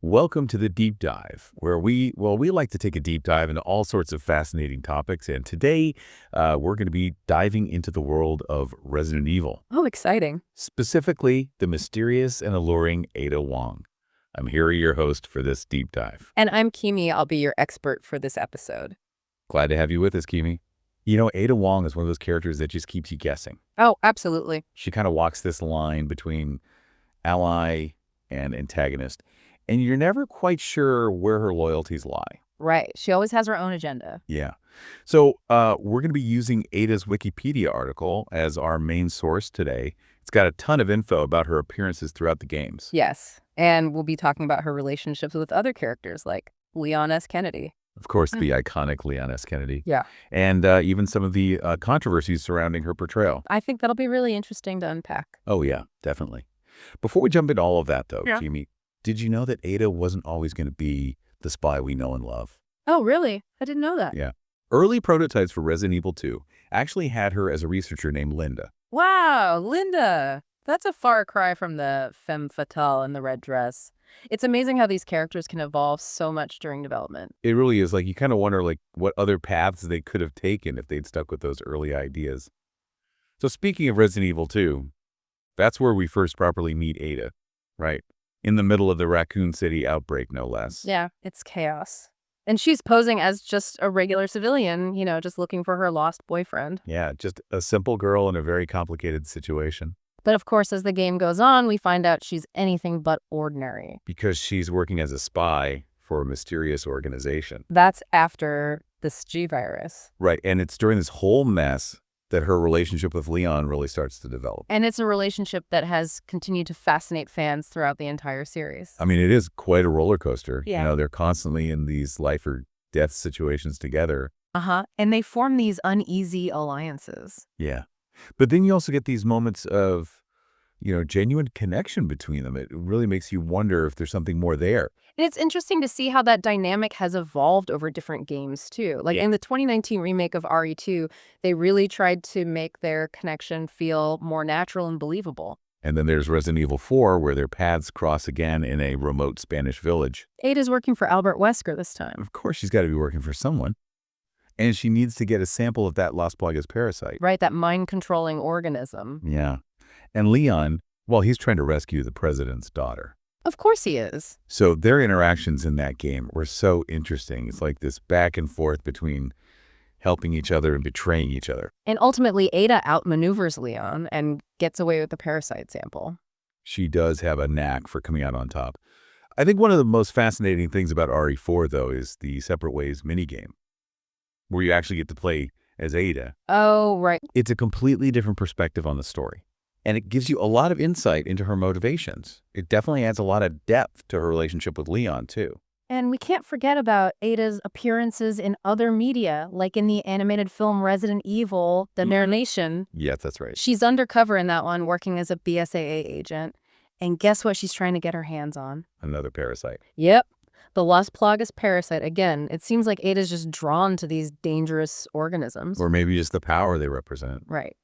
Welcome to the Deep Dive, where we like to take a deep dive into all sorts of fascinating topics. And today, we're going to be diving into the world of Resident Evil. Oh, exciting. Specifically, the mysterious and alluring Ada Wong. I'm Hari, your host for this deep dive. And I'm Kimi. I'll be your expert for this episode. Glad to have you with us, Kimi. You know, Ada Wong is one of those characters that just keeps you guessing. Oh, absolutely. She kind of walks this line between ally and antagonist, and you're never quite sure where her loyalties lie. Right. She always has her own agenda. Yeah. So we're going to be using Ada's Wikipedia article as our main source today. It's got a ton of info about her appearances throughout the games. Yes. And we'll be talking about her relationships with other characters like Leon S. Kennedy. Of course, the iconic Leon S. Kennedy. Yeah. And even some of the controversies surrounding her portrayal. I think that'll be really interesting to unpack. Oh, yeah, definitely. Before we jump into all of that, though, Kimi, did you know that Ada wasn't always going to be the spy we know and love? Oh, really? I didn't know that. Yeah. Early prototypes for Resident Evil 2 actually had her as a researcher named Linda. Wow, Linda. That's a far cry from the femme fatale in the red dress. It's amazing how these characters can evolve so much during development. It really is. Like, you kind of wonder, like, what other paths they could have taken if they'd stuck with those early ideas. So speaking of Resident Evil 2, that's where we first properly meet Ada, right? In the middle of the Raccoon City outbreak, no less. Yeah, it's chaos. And she's posing as just a regular civilian, just looking for her lost boyfriend. Yeah, just a simple girl in a very complicated situation. But of course, as the game goes on, we find out she's anything but ordinary. Because she's working as a spy for a mysterious organization. That's after this G-virus. Right, and it's during this whole mess that her relationship with Leon really starts to develop. And it's a relationship that has continued to fascinate fans throughout the entire series. I mean, it is quite a roller coaster. Yeah. You know, they're constantly in these life or death situations together. And they form these uneasy alliances. Yeah. But then you also get these moments of, genuine connection between them. It really makes you wonder if there's something more there. And it's interesting to see how that dynamic has evolved over different games, too. Like in the 2019 remake of RE2, they really tried to make their connection feel more natural and believable. And then there's Resident Evil 4, where their paths cross again in a remote Spanish village. Ada's working for Albert Wesker this time. Of course, she's got to be working for someone. And she needs to get a sample of that Las Plagas parasite. Right, that mind-controlling organism. Yeah. And Leon, well, he's trying to rescue the president's daughter. Of course he is. So their interactions in that game were so interesting. It's like this back and forth between helping each other and betraying each other. And ultimately, Ada outmaneuvers Leon and gets away with the parasite sample. She does have a knack for coming out on top. I think one of the most fascinating things about RE4, though, is the Separate Ways minigame, where you actually get to play as Ada. Oh, right. It's a completely different perspective on the story. And it gives you a lot of insight into her motivations. It definitely adds a lot of depth to her relationship with Leon, too. And we can't forget about Ada's appearances in other media, like in the animated film Resident Evil, The Narration. Yes, that's right. She's undercover in that one, working as a BSAA agent. And guess what she's trying to get her hands on? Another parasite. Yep. The Las Plagas parasite. Again, it seems like Ada's just drawn to these dangerous organisms. Or maybe just the power they represent. Right.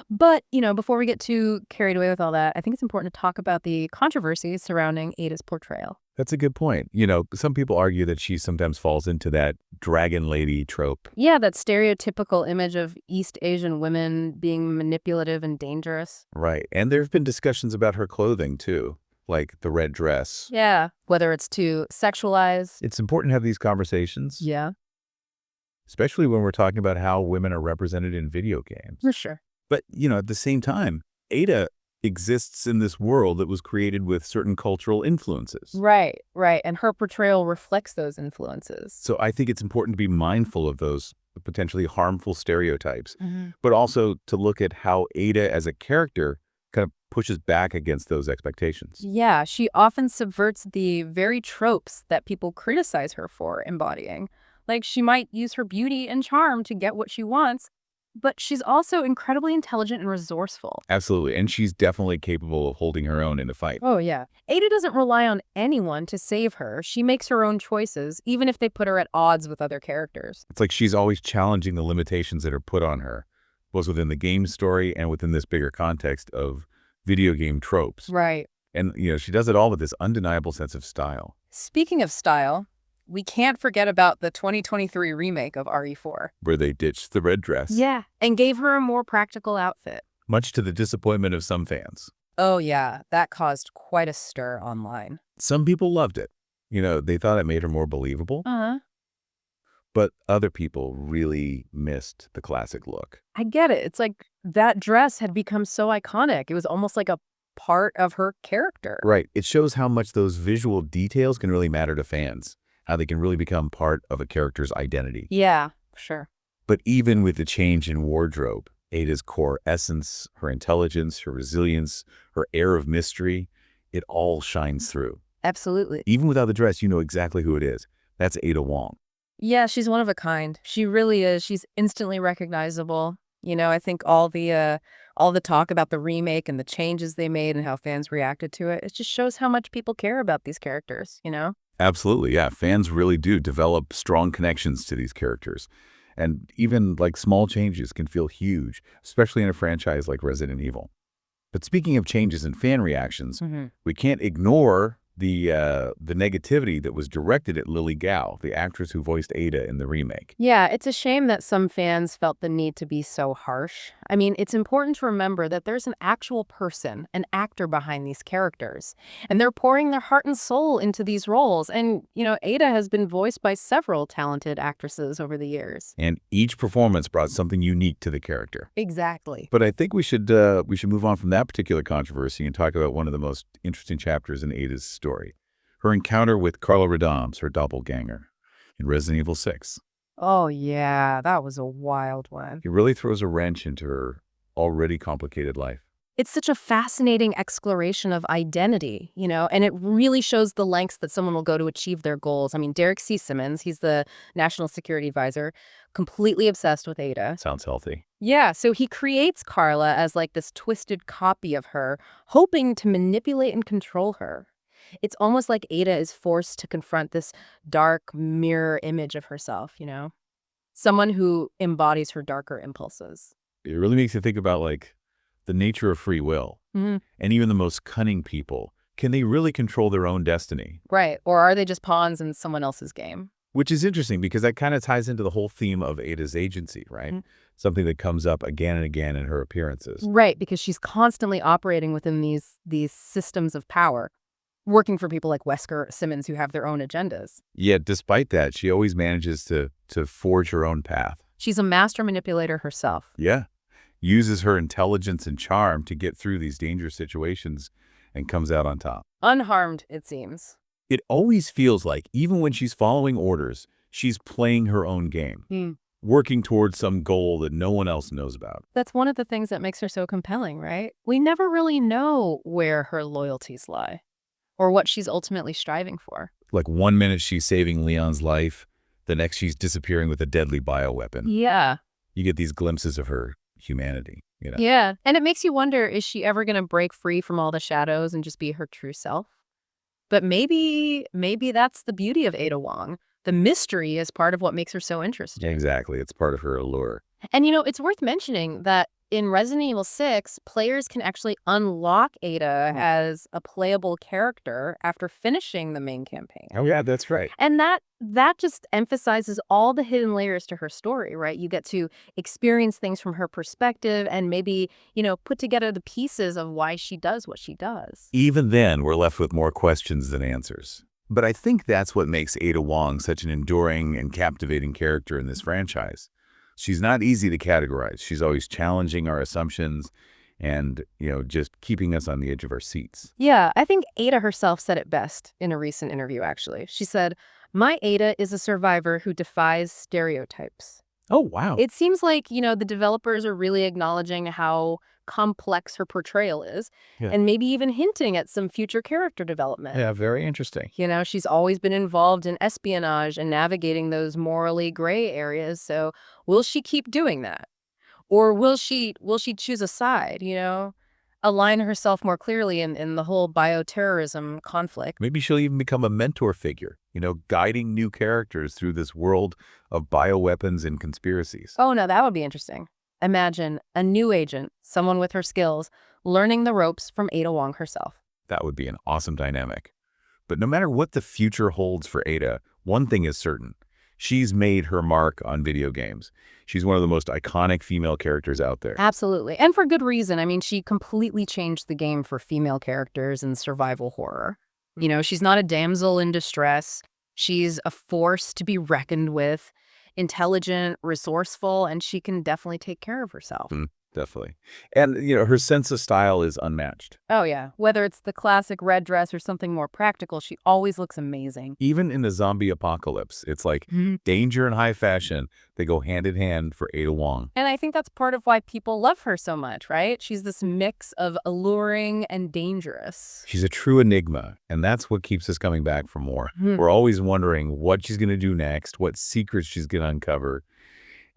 But, before we get too carried away with all that, I think it's important to talk about the controversies surrounding Ada's portrayal. That's a good point. Some people argue that she sometimes falls into that dragon lady trope. Yeah, that stereotypical image of East Asian women being manipulative and dangerous. Right. And there have been discussions about her clothing, too, like the red dress. Yeah, whether it's too sexualized. It's important to have these conversations. Yeah. Especially when we're talking about how women are represented in video games. For sure. But, at the same time, Ada exists in this world that was created with certain cultural influences. Right. And her portrayal reflects those influences. So I think it's important to be mindful of those potentially harmful stereotypes, but also to look at how Ada as a character kind of pushes back against those expectations. Yeah, she often subverts the very tropes that people criticize her for embodying. Like, she might use her beauty and charm to get what she wants, but she's also incredibly intelligent and resourceful. Absolutely. And she's definitely capable of holding her own in a fight. Oh, yeah. Ada doesn't rely on anyone to save her. She makes her own choices, even if they put her at odds with other characters. It's like she's always challenging the limitations that are put on her, both within the game story and within this bigger context of video game tropes. Right. And, she does it all with this undeniable sense of style. Speaking of style, we can't forget about the 2023 remake of RE4. Where they ditched the red dress. Yeah, and gave her a more practical outfit. Much to the disappointment of some fans. Oh yeah, that caused quite a stir online. Some people loved it. They thought it made her more believable. Uh-huh. But other people really missed the classic look. I get it. It's like that dress had become so iconic. It was almost like a part of her character. Right. It shows how much those visual details can really matter to fans, how they can really become part of a character's identity. Yeah, sure. But even with the change in wardrobe, Ada's core essence, her intelligence, her resilience, her air of mystery, it all shines through. Absolutely. Even without the dress, you know exactly who it is. That's Ada Wong. Yeah, she's one of a kind. She really is. She's instantly recognizable. I think all the talk about the remake and the changes they made and how fans reacted to it just shows how much people care about these characters. Absolutely, yeah. Fans really do develop strong connections to these characters. And even like small changes can feel huge, especially in a franchise like Resident Evil. But speaking of changes in fan reactions, we can't ignore the negativity that was directed at Lily Gao, the actress who voiced Ada in the remake. Yeah, it's a shame that some fans felt the need to be so harsh. I mean, it's important to remember that there's an actual person, an actor behind these characters, and they're pouring their heart and soul into these roles. And, Ada has been voiced by several talented actresses over the years. And each performance brought something unique to the character. Exactly. But I think we should move on from that particular controversy and talk about one of the most interesting chapters in Ada's story. Her encounter with Carla Radams, her doppelganger, in Resident Evil 6. Oh, yeah, that was a wild one. It really throws a wrench into her already complicated life. It's such a fascinating exploration of identity, and it really shows the lengths that someone will go to achieve their goals. I mean, Derek C. Simmons, he's the National Security Advisor, completely obsessed with Ada. Sounds healthy. Yeah, so he creates Carla as like this twisted copy of her, hoping to manipulate and control her. It's almost like Ada is forced to confront this dark mirror image of herself. Someone who embodies her darker impulses. It really makes you think about like the nature of free will. And even the most cunning people, can they really control their own destiny? Right, or are they just pawns in someone else's game? Which is interesting because that kind of ties into the whole theme of Ada's agency, right? Something that comes up again and again in her appearances. Right, because she's constantly operating within these systems of power, working for people like Wesker, Simmons, who have their own agendas. Yet, despite that, she always manages to forge her own path. She's a master manipulator herself. Yeah. Uses her intelligence and charm to get through these dangerous situations and comes out on top. Unharmed, it seems. It always feels like, even when she's following orders, she's playing her own game, working towards some goal that no one else knows about. That's one of the things that makes her so compelling, right? We never really know where her loyalties lie or what she's ultimately striving for. Like 1 minute she's saving Leon's life, the next she's disappearing with a deadly bioweapon. Yeah. You get these glimpses of her humanity. Yeah, and it makes you wonder, is she ever going to break free from all the shadows and just be her true self? But maybe that's the beauty of Ada Wong. The mystery is part of what makes her so interesting. Exactly. It's part of her allure. And, it's worth mentioning that in Resident Evil 6, players can actually unlock Ada as a playable character after finishing the main campaign. Oh, yeah, that's right. And that just emphasizes all the hidden layers to her story, right? You get to experience things from her perspective and maybe, put together the pieces of why she does what she does. Even then, we're left with more questions than answers. But I think that's what makes Ada Wong such an enduring and captivating character in this franchise. She's not easy to categorize. She's always challenging our assumptions and, just keeping us on the edge of our seats. Yeah, I think Ada herself said it best in a recent interview, actually. She said, "My Ada is a survivor who defies stereotypes." Oh, wow. It seems like, the developers are really acknowledging how complex her portrayal is and maybe even hinting at some future character development. Yeah, very interesting. She's always been involved in espionage and navigating those morally gray areas. So will she keep doing that? Or will she choose a side, align herself more clearly in the whole bioterrorism conflict? Maybe she'll even become a mentor figure, guiding new characters through this world of bioweapons and conspiracies. Oh, no, that would be interesting. Imagine a new agent, someone with her skills, learning the ropes from Ada Wong herself. That would be an awesome dynamic. But no matter what the future holds for Ada, one thing is certain. She's made her mark on video games. She's one of the most iconic female characters out there. Absolutely. And for good reason. I mean, she completely changed the game for female characters in survival horror. You know, she's not a damsel in distress. She's a force to be reckoned with, intelligent, resourceful, and she can definitely take care of herself. Definitely. And, her sense of style is unmatched. Oh, yeah. Whether it's the classic red dress or something more practical, she always looks amazing. Even in the zombie apocalypse, it's like danger and high fashion. They go hand in hand for Ada Wong. And I think that's part of why people love her so much, right? She's this mix of alluring and dangerous. She's a true enigma, and that's what keeps us coming back for more. We're always wondering what she's going to do next, what secrets she's going to uncover,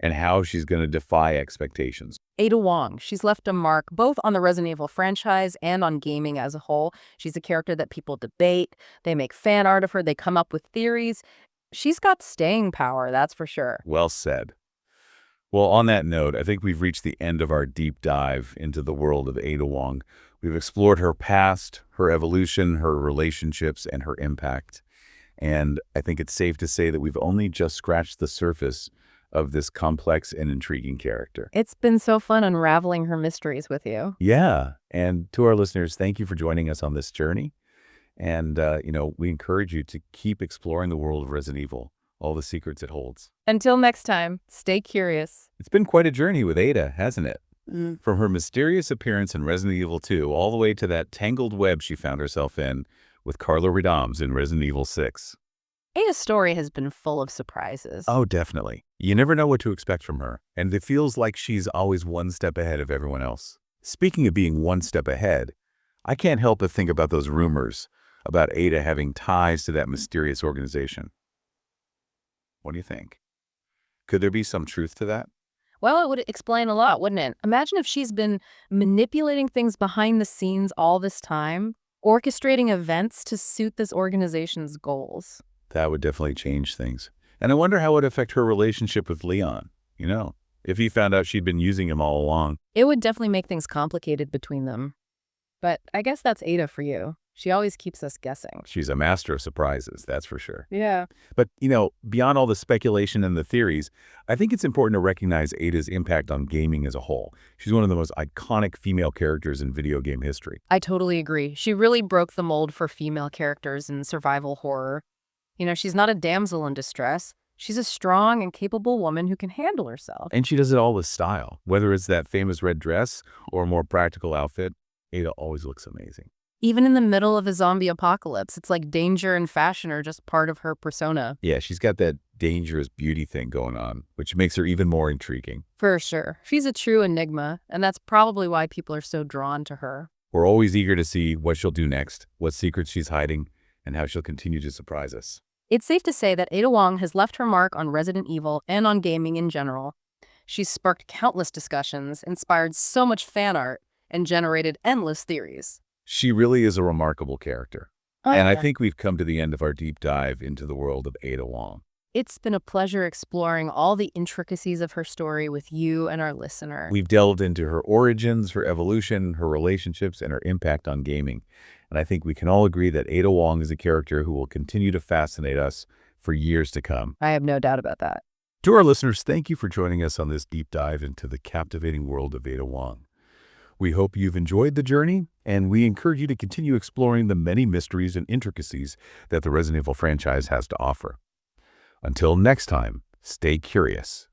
and how she's going to defy expectations. Ada Wong, she's left a mark both on the Resident Evil franchise and on gaming as a whole. She's a character that people debate. They make fan art of her. They come up with theories. She's got staying power, that's for sure. Well said. Well, on that note, I think we've reached the end of our deep dive into the world of Ada Wong. We've explored her past, her evolution, her relationships, and her impact. And I think it's safe to say that we've only just scratched the surface of this complex and intriguing character. It's been so fun unraveling her mysteries with you. Yeah. And to our listeners, thank you for joining us on this journey. And, we encourage you to keep exploring the world of Resident Evil, all the secrets it holds. Until next time, stay curious. It's been quite a journey with Ada, hasn't it? From her mysterious appearance in Resident Evil 2 all the way to that tangled web she found herself in with Carla Radams in Resident Evil 6. Ada's story has been full of surprises. Oh, definitely. You never know what to expect from her, and it feels like she's always one step ahead of everyone else. Speaking of being one step ahead, I can't help but think about those rumors about Ada having ties to that mysterious organization. What do you think? Could there be some truth to that? Well, it would explain a lot, wouldn't it? Imagine if she's been manipulating things behind the scenes all this time, orchestrating events to suit this organization's goals. That would definitely change things. And I wonder how it would affect her relationship with Leon, if he found out she'd been using him all along. It would definitely make things complicated between them. But I guess that's Ada for you. She always keeps us guessing. She's a master of surprises, that's for sure. Yeah. But, beyond all the speculation and the theories, I think it's important to recognize Ada's impact on gaming as a whole. She's one of the most iconic female characters in video game history. I totally agree. She really broke the mold for female characters in survival horror. She's not a damsel in distress. She's a strong and capable woman who can handle herself. And she does it all with style. Whether it's that famous red dress or a more practical outfit, Ada always looks amazing. Even in the middle of a zombie apocalypse, it's like danger and fashion are just part of her persona. Yeah, she's got that dangerous beauty thing going on, which makes her even more intriguing. For sure. She's a true enigma, and that's probably why people are so drawn to her. We're always eager to see what she'll do next, what secrets she's hiding, and how she'll continue to surprise us. It's safe to say that Ada Wong has left her mark on Resident Evil and on gaming in general. She's sparked countless discussions, inspired so much fan art, and generated endless theories. She really is a remarkable character. Oh, and yeah. I think we've come to the end of our deep dive into the world of Ada Wong. It's been a pleasure exploring all the intricacies of her story with you and our listener. We've delved into her origins, her evolution, her relationships, and her impact on gaming. And I think we can all agree that Ada Wong is a character who will continue to fascinate us for years to come. I have no doubt about that. To our listeners, thank you for joining us on this deep dive into the captivating world of Ada Wong. We hope you've enjoyed the journey, and we encourage you to continue exploring the many mysteries and intricacies that the Resident Evil franchise has to offer. Until next time, stay curious.